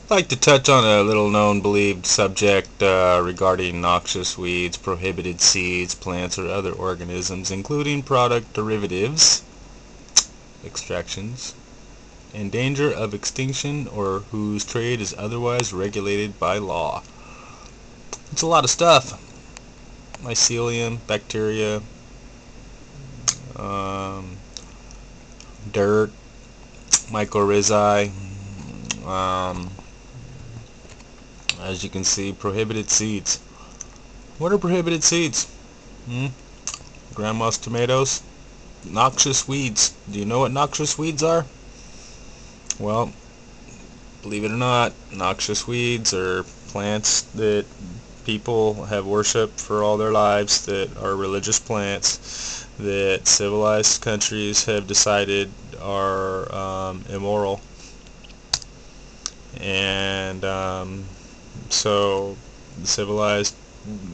I'd like to touch on a little known believed subject regarding noxious weeds, prohibited seeds, plants, or other organisms, including product derivatives, extractions, in danger of extinction or whose trade is otherwise regulated by law. It's a lot of stuff. Mycelium, bacteria, um, dirt, mycorrhizae, um, as you can see, prohibited seeds. What are prohibited seeds? Grandma's tomatoes? Noxious weeds. Do you know what noxious weeds are? Well, believe it or not, noxious weeds are plants that people have worshipped for all their lives, that are religious plants, that civilized countries have decided are immoral. And so the civilized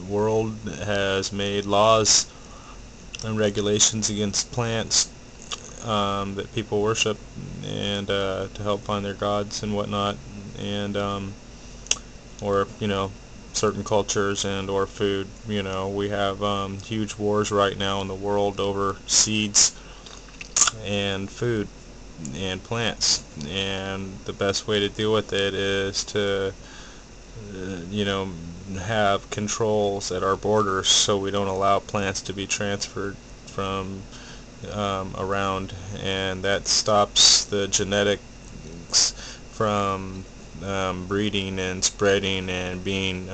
world has made laws and regulations against plants that people worship, and to help find their gods and whatnot, and or certain cultures and or food. We have huge wars right now in the world over seeds and food and plants, and the best way to deal with it is to have controls at our borders, so we don't allow plants to be transferred from around, and that stops the genetics from breeding and spreading and being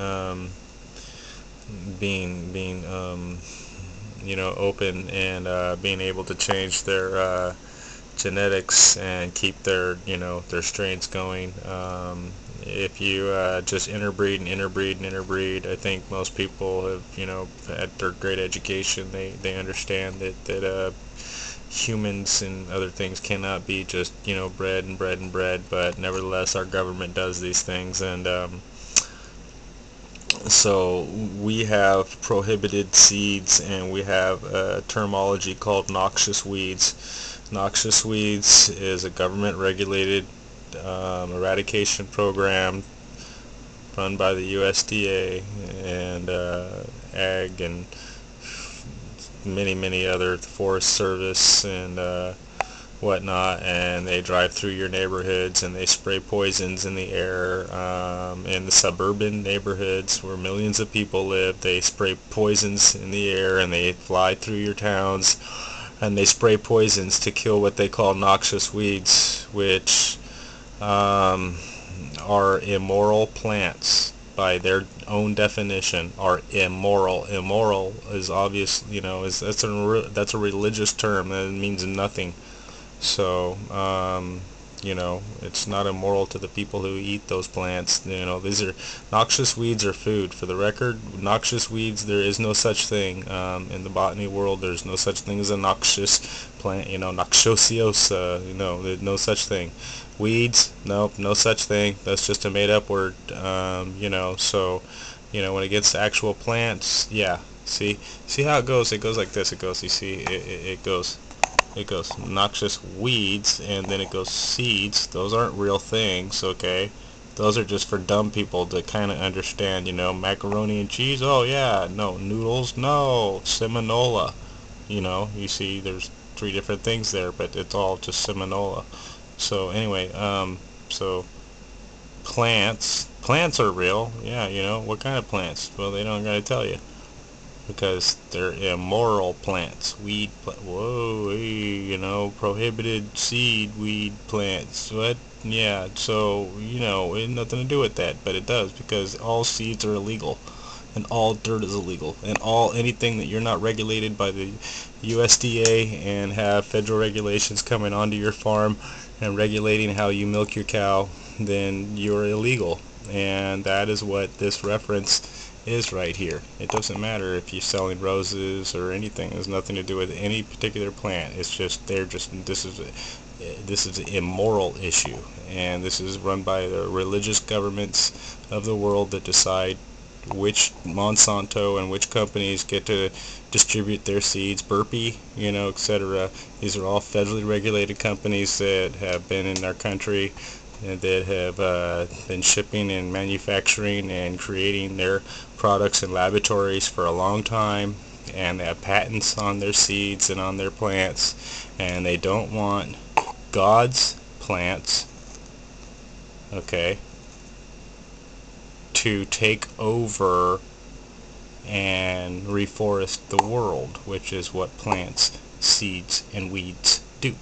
open, and being able to change their genetics and keep their strains going. If you just interbreed, I think most people have had their great education. They understand that humans and other things cannot be just bred and bred and bred, but nevertheless our government does these things. And so we have prohibited seeds, and we have a terminology called noxious weeds. Noxious weeds is a government regulated eradication program run by the USDA and Ag and many other, Forest Service and whatnot, and they drive through your neighborhoods and they spray poisons in the air. In the suburban neighborhoods where millions of people live, they spray poisons in the air, and they fly through your towns, and they spray poisons to kill what they call noxious weeds, which are immoral plants by their own definition. Are immoral. Immoral is obvious, that's a religious term, that means nothing. So it's not immoral to the people who eat those plants. These are noxious weeds are food. For the record, noxious weeds, there is no such thing in the botany world. There's no such thing as a noxious plant. Noxiosiosa. There's no such thing. Weeds, nope, no such thing. That's just a made-up word. So when it gets to actual plants, yeah. See how it goes. It goes like this. It goes. You see, it goes. It goes noxious weeds, and then it goes seeds. Those aren't real things, okay? Those are just for dumb people to kind of understand, macaroni and cheese, oh yeah, no, noodles, no, seminola. You see there's 3 different things there, but it's all just seminola. So anyway, so plants are real, yeah, what kind of plants? Well, they don't gotta tell you, because they're immoral plants. Whoa, hey, prohibited seed weed plants. What? Yeah, so, it had nothing to do with that, but it does, because all seeds are illegal, and all dirt is illegal, and anything that you're not regulated by the USDA and have federal regulations coming onto your farm and regulating how you milk your cow, then you're illegal. And that is what this reference is right here. It doesn't matter if you're selling roses or anything. It has nothing to do with any particular plant. It's just this is an immoral issue, and this is run by the religious governments of the world that decide which Monsanto and which companies get to distribute their seeds, Burpee, etc. These are all federally regulated companies that have been in our country that have been shipping and manufacturing and creating their products in laboratories for a long time, and they have patents on their seeds and on their plants, and they don't want God's plants, okay, to take over and reforest the world, which is what plants, seeds, and weeds do.